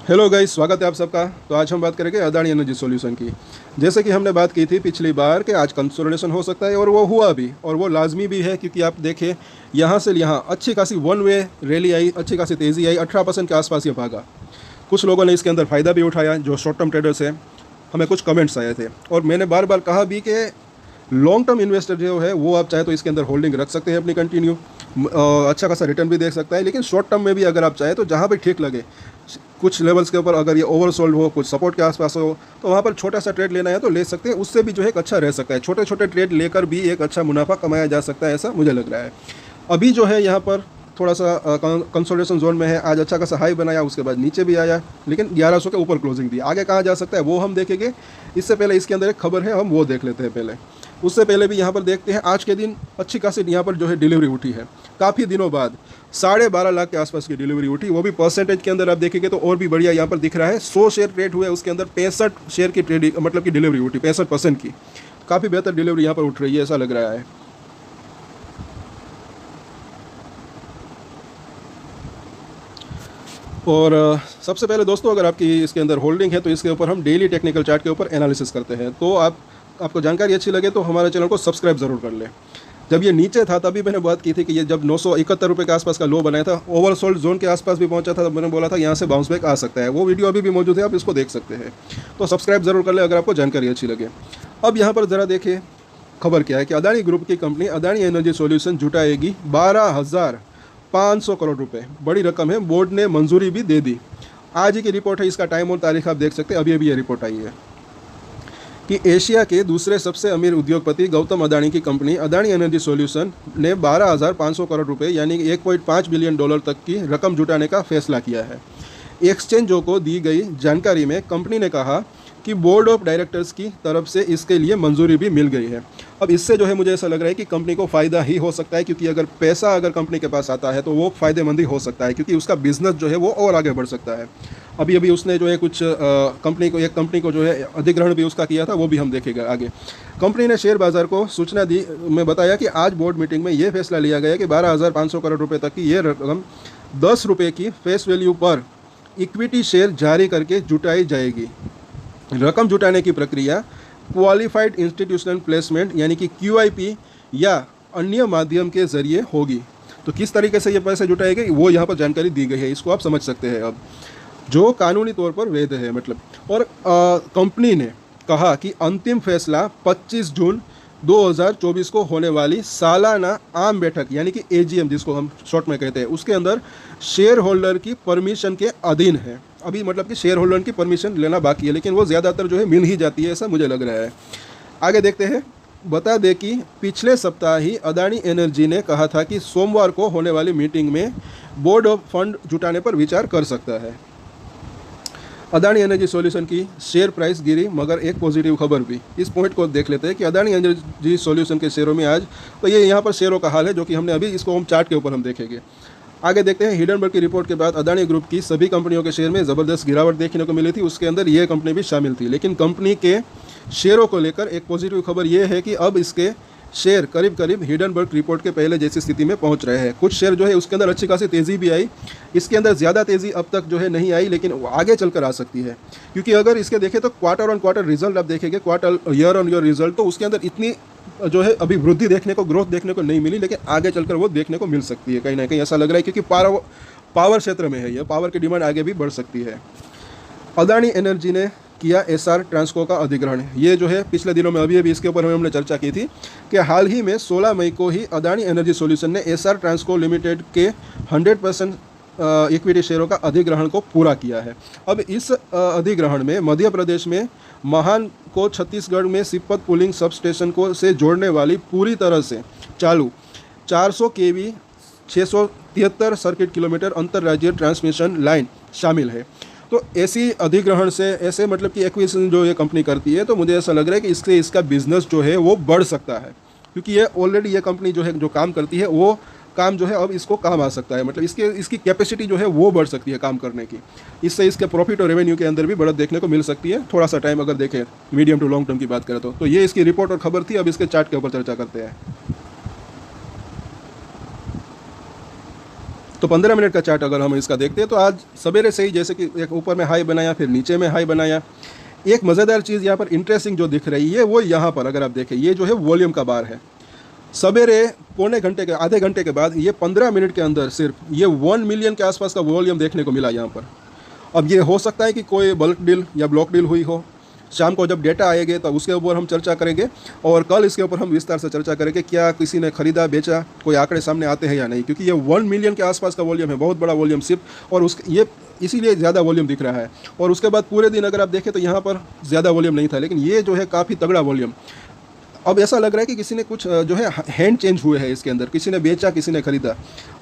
Hello guys, स्वागत है आप सबका। तो आज हम बात करेंगे अदानी एनर्जी सॉल्यूशन की। जैसे कि हमने बात की थी पिछली बार कि आज कंसोलिडेशन हो सकता है और वो हुआ भी, और वो लाजमी भी है, क्योंकि आप देखें यहाँ से यहाँ अच्छी खासी वन वे रैली आई, अच्छी खासी तेज़ी आई, 18% के आसपास ये भागा। कुछ लोगों ने इसके अंदर फ़ायदा भी उठाया, जो शॉर्ट टर्म ट्रेडर्स हैं। हमें कुछ कमेंट्स आए थे और मैंने बार बार कहा भी कि लॉन्ग टर्म इन्वेस्टर जो है वो आप चाहे तो इसके अंदर होल्डिंग रख सकते हैं अपनी कंटिन्यू, अच्छा खासा रिटर्न भी देख सकता है। लेकिन शॉर्ट टर्म में भी अगर आप चाहें तो जहाँ पे ठीक लगे, कुछ लेवल्स के ऊपर अगर ये ओवरसोल्ड हो, कुछ सपोर्ट के आसपास हो, तो वहाँ पर छोटा सा ट्रेड लेना है तो ले सकते हैं। उससे भी जो है एक अच्छा रह सकता है, छोटे छोटे ट्रेड लेकर भी एक अच्छा मुनाफा कमाया जा सकता है, ऐसा मुझे लग रहा है। अभी जो है यहाँ पर थोड़ा सा कंसोलिडेशन जोन में है। आज अच्छा खासा हाई बनाया, उसके बाद नीचे भी आया, लेकिन 1100 के ऊपर क्लोजिंग दी। आगे कहाँ जा सकता है वो हम देखेंगे। इससे पहले इसके अंदर एक खबर है, हम वो देख लेते हैं पहले। उससे पहले भी यहाँ पर देखते हैं, आज के दिन अच्छी खासी यहाँ पर जो है डिलीवरी उठी है। काफ़ी दिनों बाद 12.5 लाख के आसपास की डिलीवरी उठी, वो भी परसेंटेज के अंदर आप देखेंगे तो और भी बढ़िया यहाँ पर दिख रहा है। 100 शेयर ट्रेड हुए, उसके अंदर 65 शेयर की ट्रेड मतलब की डिलीवरी उठी, 65% की। काफ़ी बेहतर डिलीवरी यहाँ पर उठ रही है, ऐसा लग रहा है। और सबसे पहले दोस्तों, अगर आपकी इसके अंदर होल्डिंग है तो इसके ऊपर हम डेली टेक्निकल चार्ट के ऊपर एनालिसिस करते हैं। तो आपको जानकारी अच्छी लगे तो हमारे चैनल को सब्सक्राइब ज़रूर कर लें। जब ये नीचे था तभी मैंने बात की थी कि ये जब 971 रुपये के आसपास का लो बनाया था, ओवरसोल्ड जोन के आसपास भी पहुंचा था, तब मैंने बोला था यहाँ से बाउंस बैक आ सकता है। वो वीडियो अभी भी मौजूद है, आप इसको देख सकते हैं। तो सब्सक्राइब ज़रूर कर लें अगर आपको जानकारी अच्छी लगे। अब यहाँ पर ज़रा देखिए खबर क्या है कि अदानी ग्रुप की कंपनी अदानी एनर्जी सॉल्यूशन जुटाएगी 12,500 करोड़ रुपए। बड़ी रकम है, बोर्ड ने मंजूरी भी दे दी। आज ही की रिपोर्ट है, इसका टाइम और तारीख आप देख सकते हैं। अभी अभी ये रिपोर्ट आई है कि एशिया के दूसरे सबसे अमीर उद्योगपति गौतम अदानी की कंपनी अदानी एनर्जी सॉल्यूशन ने 12,500 करोड़ रुपए यानी कि $1.5 बिलियन तक की रकम जुटाने का फैसला किया है। एक्सचेंजों को दी गई जानकारी में कंपनी ने कहा कि बोर्ड ऑफ डायरेक्टर्स की तरफ से इसके लिए मंजूरी भी मिल गई है। अब इससे जो है मुझे ऐसा लग रहा है कि कंपनी को फ़ायदा ही हो सकता है, क्योंकि अगर पैसा अगर कंपनी के पास आता है तो वो फ़ायदेमंद ही हो सकता है, क्योंकि उसका बिजनेस जो है वो और आगे बढ़ सकता है। अभी अभी उसने जो है कुछ एक कंपनी को जो है अधिग्रहण भी उसका किया था, वो भी हम देखेंगे आगे। कंपनी ने शेयर बाजार को सूचना दी में बताया कि आज बोर्ड मीटिंग में ये फैसला लिया गया कि 12,500 करोड़ रुपये तक की ये रकम 10 रुपये की फेस वैल्यू पर इक्विटी शेयर जारी करके जुटाई जाएगी। रकम जुटाने की प्रक्रिया क्वालिफाइड इंस्टीट्यूशनल प्लेसमेंट यानी कि QIP या अन्य माध्यम के जरिए होगी। तो किस तरीके से ये पैसे जुटाएंगे वो यहाँ पर जानकारी दी गई है, इसको आप समझ सकते हैं। अब जो कानूनी तौर पर वैध है मतलब। और कंपनी ने कहा कि अंतिम फैसला 25 जून 2024 को होने वाली सालाना आम बैठक यानी कि AGM जिसको हम शॉर्ट में कहते हैं, उसके अंदर शेयर होल्डर की परमिशन के अधीन है। अभी मतलब कि शेयर होल्डर की परमिशन लेना बाकी है, लेकिन वो ज़्यादातर जो है मिल ही जाती है, ऐसा मुझे लग रहा है। आगे देखते हैं। बता दें कि पिछले सप्ताह ही अदानी एनर्जी ने कहा था कि सोमवार को होने वाली मीटिंग में बोर्ड ऑफ फंड जुटाने पर विचार कर सकता है। अदानी एनर्जी सॉल्यूशन की शेयर प्राइस गिरी, मगर एक पॉजिटिव खबर भी। इस पॉइंट को देख लेते हैं कि अदानी एनर्जी सॉल्यूशन के शेयरों में आज, तो ये यहाँ पर शेयरों का हाल है जो कि हमने अभी इसको हम चार्ट के ऊपर हम देखेंगे। आगे देखते हैं। हिडनबर्ग की रिपोर्ट के बाद अदानी ग्रुप की सभी कंपनियों के शेयर में ज़बरदस्त गिरावट देखने को मिली थी, उसके अंदर ये कंपनी भी शामिल थी। लेकिन कंपनी के शेयरों को लेकर एक पॉजिटिव खबर ये है कि अब इसके शेयर करीब करीब हिडनबर्ग रिपोर्ट के पहले जैसी स्थिति में पहुंच रहे हैं। कुछ शेयर जो है उसके अंदर अच्छी खासी तेज़ी भी आई, इसके अंदर ज़्यादा तेज़ी अब तक जो है नहीं आई, लेकिन आगे चलकर आ सकती है। क्योंकि अगर इसके देखें तो क्वार्टर ऑन क्वार्टर रिजल्ट आप देखेंगे, quarter year on year result, तो उसके अंदर इतनी जो है अभी वृद्धि देखने को, ग्रोथ देखने को नहीं मिली, लेकिन आगे चलकर वो देखने को मिल सकती है। कहीं ना कहीं ऐसा लग रहा है, क्योंकि पावर क्षेत्र में है, यह पावर की डिमांड आगे भी बढ़ सकती है। अदानी एनर्जी ने किया SR ट्रांसको का अधिग्रहण। ये जो है पिछले दिनों में अभी इसके ऊपर हमने चर्चा की थी कि हाल ही में 16 मई को ही अदानी एनर्जी सॉल्यूशन ने SR ट्रांसको लिमिटेड के 100% इक्विटी शेयरों का अधिग्रहण को पूरा किया है। अब इस अधिग्रहण में मध्य प्रदेश में महान को छत्तीसगढ़ में सिपत पुलिंग सब स्टेशन को से जोड़ने वाली पूरी तरह से चालू 400 kV 673 सर्किट किलोमीटर अंतर्राज्यीय ट्रांसमिशन लाइन शामिल है। तो ऐसी अधिग्रहण से, ऐसे मतलब कि एक्विजिशन जो ये कंपनी करती है, तो मुझे ऐसा लग रहा है कि इससे इसका बिजनेस जो है वो बढ़ सकता है, क्योंकि ये ऑलरेडी ये कंपनी जो है जो काम करती है वो काम जो है अब इसको काम आ सकता है। मतलब इसकी कैपेसिटी जो है वो बढ़ सकती है काम करने की। इससे इसके प्रॉफिट और रेवेन्यू के अंदर भी बढ़त देखने को मिल सकती है, थोड़ा सा टाइम अगर देखें, मीडियम टू लॉन्ग टर्म की बात करें तो ये इसकी रिपोर्ट और खबर थी। अब इसके चार्ट के ऊपर चर्चा करते हैं। तो 15 मिनट का चार्ट अगर हम इसका देखते हैं तो आज सवेरे से ही जैसे कि एक ऊपर में हाई बनाया, फिर नीचे में हाई बनाया। एक मज़ेदार चीज़ यहाँ पर इंटरेस्टिंग जो दिख रही है वो यहाँ पर अगर आप देखें, ये जो है वॉल्यूम का बार है। सवेरे पौने घंटे के आधे घंटे के बाद ये 15 मिनट के अंदर सिर्फ ये 1 मिलियन के आसपास का वॉल्यूम देखने को मिला यहाँ पर। अब ये हो सकता है कि कोई बल्क डील या ब्लॉक डील हुई हो। शाम को जब डेटा आएंगे तो उसके ऊपर हम चर्चा करेंगे, और कल इसके ऊपर हम विस्तार से चर्चा करेंगे क्या किसी ने खरीदा बेचा, कोई आंकड़े सामने आते हैं या नहीं, क्योंकि ये 1 मिलियन के आसपास का वॉल्यूम है, बहुत बड़ा वॉल्यूम सिर्फ, और ये इसीलिए ज़्यादा वॉल्यूम दिख रहा है। और उसके बाद पूरे दिन अगर आप देखें तो यहाँ पर ज़्यादा वॉल्यूम नहीं था, लेकिन ये जो है काफ़ी तगड़ा वॉल्यूम। अब ऐसा लग रहा है कि किसी ने कुछ जो है हैंड चेंज हुए हैं इसके अंदर, किसी ने बेचा, किसी ने खरीदा,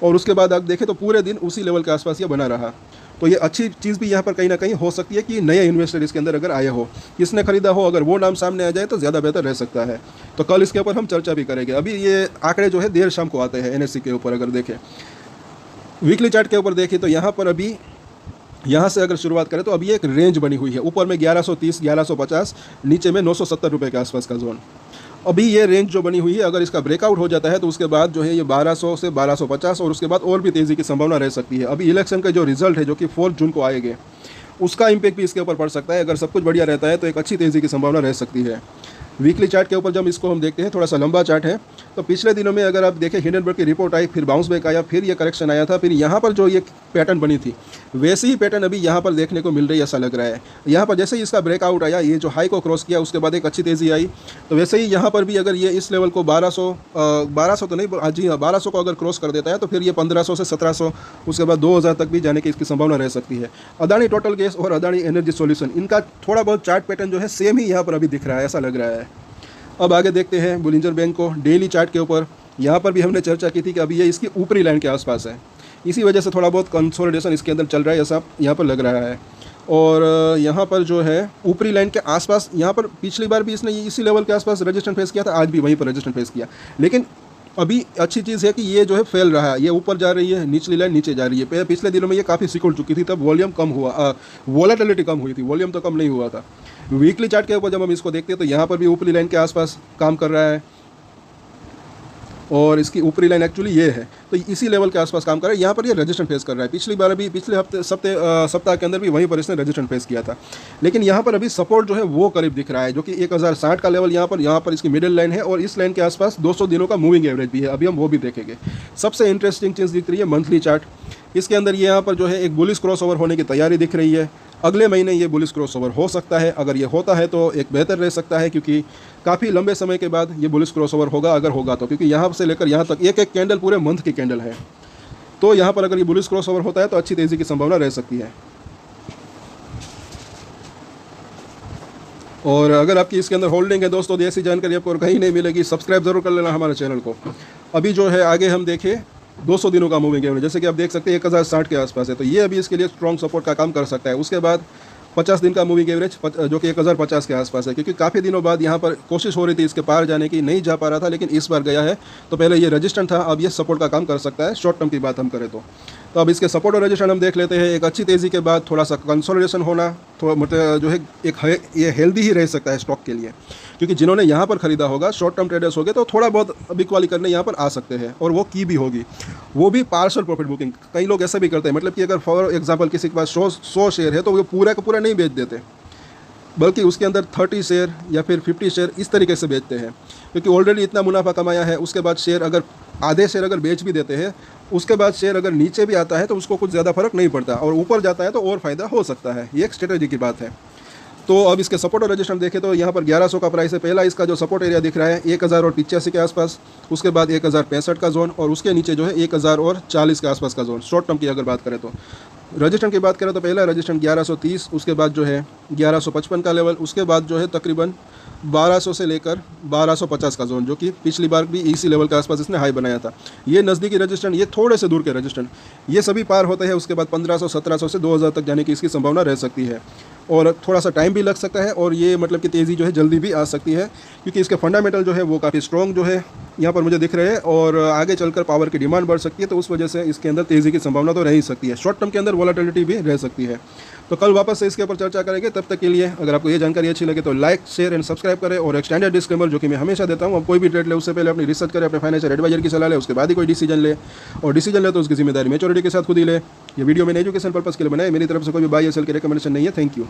और उसके बाद आप देखें तो पूरे दिन उसी लेवल के आसपास ये बना रहा। तो ये अच्छी चीज़ भी यहाँ पर कहीं ना कहीं हो सकती है कि नए इन्वेस्टर इसके अंदर अगर आए हो, किसने खरीदा हो, अगर वो नाम सामने आ जाए तो ज़्यादा बेहतर रह सकता है। तो कल इसके ऊपर हम चर्चा भी करेंगे। अभी ये आंकड़े जो है देर शाम को आते हैं NSE के ऊपर। अगर देखें वीकली चार्ट के ऊपर देखें तो यहाँ पर अभी यहाँ से अगर शुरुआत करें तो अभी एक रेंज बनी हुई है, ऊपर में 1130 1150, नीचे में 970 रुपये के आसपास का जोन। अभी ये रेंज जो बनी हुई है, अगर इसका ब्रेकआउट हो जाता है तो उसके बाद जो है ये 1200 से 1250, और उसके बाद और भी तेज़ी की संभावना रह सकती है। अभी इलेक्शन का जो रिजल्ट है जो कि 4 जून को आएंगे, उसका इम्पैक्ट भी इसके ऊपर पड़ सकता है। अगर सब कुछ बढ़िया रहता है तो एक अच्छी तेज़ी की संभावना रह सकती है। वीकली चार्ट के ऊपर जब इसको हम देखते हैं, थोड़ा सा लंबा चार्ट है, तो पिछले दिनों में अगर आप देखें हिंडनबर्ग की रिपोर्ट आई, फिर बाउंस बैक आया, फिर ये करेक्शन आया था, फिर यहाँ पर जो ये पैटर्न बनी थी वैसे ही पैटर्न अभी यहाँ पर देखने को मिल रही है, ऐसा लग रहा है। यहाँ पर जैसे ही इसका ब्रेकआउट आया, ये जो हाई को क्रॉस किया, उसके बाद एक अच्छी तेज़ी आई, तो वैसे ही यहाँ पर भी अगर ये इस लेवल को 1200 तो नहीं, जी हाँ 1200 को अगर क्रॉस कर देता है तो फिर ये 1500 से 1700, उसके बाद 2000 तक भी जाने की इसकी संभावना रह सकती है। अदानी टोटल गैस और अदानी एनर्जी सॉल्यूशन, इनका थोड़ा बहुत चार्ट पैटर्न जो है सेम ही यहाँ पर अभी दिख रहा है, ऐसा लग रहा है। अब आगे देखते हैं बुलिंजर बैंक को डेली चार्ट के ऊपर। यहाँ पर भी हमने चर्चा की थी कि अभी ये इसकी ऊपरी लाइन के आसपास है, इसी वजह से थोड़ा बहुत कंसोलिडेशन इसके अंदर चल रहा है, ऐसा यहाँ पर लग रहा है। और यहाँ पर जो है ऊपरी लाइन के आसपास, यहाँ पर पिछली बार भी इसने इसी लेवल के आसपास रजिस्टेंस फेस किया था, आज भी वहीं पर रजिस्टेंस फेस किया। लेकिन अभी अच्छी चीज़ है कि ये जो है फैल रहा है, ये ऊपर जा रही है, निचली लाइन नीचे जा रही है। पिछले दिनों में ये काफ़ी सिकुड़ चुकी थी, तब वॉल्यूम कम हुआ, वॉलेटिलिटी कम हुई थी, वॉल्यूम तो कम नहीं हुआ था। वीकली चार्ट के ऊपर जब हम इसको देखते हैं तो यहाँ पर भी ऊपरी लाइन के आसपास काम कर रहा है, और इसकी ऊपरी लाइन एक्चुअली ये है, तो इसी लेवल के आसपास काम कर रहा है। यहाँ पर ये रजिस्टेंस फेस कर रहा है। पिछली बार अभी पिछले सप्ताह के अंदर भी वहीं पर इसने रजिस्टेंस फेस किया था, लेकिन यहाँ पर अभी सपोर्ट जो है वो करीब दिख रहा है, जो कि 1060 का लेवल यहाँ पर इसकी मिडिल लाइन है, और इस लाइन के आसपास 200 दिनों का मूविंग एवरेज भी है। अभी हम वो भी देखेंगे। सबसे इंटरेस्टिंग चीज़ दिख रही है मंथली चार्ट। इसके अंदर यहाँ पर जो है एक बुलिश क्रॉसओवर होने की तैयारी दिख रही है। अगले महीने ये बुलिश क्रॉसओवर हो सकता है। अगर ये होता है तो एक बेहतर रह सकता है, क्योंकि काफ़ी लंबे समय के बाद ये बुलिश क्रॉसओवर होगा, अगर होगा तो, क्योंकि यहाँ से लेकर यहाँ तक एक एक कैंडल पूरे मंथ की कैंडल है। तो यहाँ पर अगर ये बुलिश क्रॉसओवर होता है तो अच्छी तेज़ी की संभावना रह सकती है। और अगर आपकी इसके अंदर होल्डिंग है दोस्तों, तो ऐसी जानकारी आपको और कहीं नहीं मिलेगी। सब्सक्राइब जरूर कर लेना हमारे चैनल को। अभी जो है आगे हम देखें 200 दिनों का मूविंग एवरेज, जैसे कि आप देख सकते हैं 1060 के आसपास है, तो ये अभी इसके लिए स्ट्रॉन्ग सपोर्ट का काम कर सकता है। उसके बाद 50 दिन का मूविंग एवरेज जो कि 1050 के आसपास है, क्योंकि काफ़ी दिनों बाद यहाँ पर कोशिश हो रही थी इसके पार जाने की, नहीं जा पा रहा था, लेकिन इस बार गया है। तो पहले ये रजिस्टेंस था, अब ये सपोर्ट का काम कर सकता है शॉर्ट टर्म की बात हम करें तो। अब इसके सपोर्ट और रजिस्टेंस हम देख लेते हैं। एक अच्छी तेज़ी के बाद थोड़ा सा कंसोलिडेशन होना, थोड़ा मतलब जो है ये हेल्दी ही रह सकता है स्टॉक के लिए, क्योंकि जिन्होंने यहाँ पर ख़रीदा होगा शॉर्ट टर्म ट्रेडर्स हो गए, तो थोड़ा बहुत बिकवाली करने यहाँ पर आ सकते हैं, और वो की भी होगी, वो भी पार्शल प्रॉफिट बुकिंग। कई लोग ऐसा भी करते हैं, मतलब कि अगर फॉर एग्जांपल किसी के पास 100 शेयर है तो वो पूरा का पूरा नहीं बेच देते, बल्कि उसके अंदर 30 शेयर या फिर 50 शेयर इस तरीके से बेचते हैं, क्योंकि ऑलरेडी इतना मुनाफा कमाया है। उसके बाद शेयर अगर आधे शेयर अगर बेच भी देते हैं, उसके बाद शेयर अगर नीचे भी आता है तो उसको कुछ ज़्यादा फर्क नहीं पड़ता, और ऊपर जाता है तो और फ़ायदा हो सकता है। ये एक स्ट्रेटजी की बात है। तो अब इसके सपोर्ट और रजिस्टेंस देखें तो यहाँ पर 1100 का प्राइस है। पहला इसका जो सपोर्ट एरिया दिख रहा है 1085 के आसपास, उसके बाद 1065 का जोन, और उसके नीचे जो है 1040 के आसपास का जोन। शॉर्ट टर्म की अगर बात करें तो रजिस्टेंस की बात करें तो पहला रजिस्टेंस 1130, उसके बाद जो है 1155 का लेवल, उसके बाद जो है तकरीबन 1200 से लेकर 1250 का जोन, जो कि पिछली बार भी इसी लेवल के आसपास इसने हाई बनाया था। ये नज़दीकी रजिस्टेंस, ये थोड़े से दूर के रजिस्टेंस, ये सभी पार होते हैं। उसके बाद 1500 1700 से 2000 तक जाने की इसकी संभावना रह सकती है, और थोड़ा सा टाइम भी लग सकता है, और ये मतलब कि तेज़ी जो है जल्दी भी आ सकती है, क्योंकि इसके फंडामेंटल जो है वो काफ़ी स्ट्रॉन्ग जो है यहाँ पर मुझे दिख रहे हैं, और आगे चलकर पावर की डिमांड बढ़ सकती है, तो उस वजह से इसके अंदर तेज़ी की संभावना तो रह ही सकती है। शॉर्ट टर्म के अंदर वॉलेटिलिटी भी रह सकती है। तो कल वापस से इसके ऊपर चर्चा करेंगे। तब तक के लिए अगर आपको ये जानकारी अच्छी लगे तो लाइक, शेयर एंड सब्सक्राइब करें। और एक स्टैंडर्ड डिस्क्लेमर जो कि मैं हमेशा देता हूँ, अब कोई भी ट्रेड ले उससे पहले अपनी रिसर्च करें, अपने फाइनेंशियल एडवाइजर की सलाह ले, उसके बाद ही कोई डिसीजन ले, और डिसीजन ले तो उसकी जिम्मेदारी मैच्योरिटी के साथ खुद ही ले। ये वीडियो मैंने एजुकेशन पर्पस के लिए बनाया, मेरी तरफ से कोई भी बाय या सेल की रिकमेंडेशन नहीं है। Thank you.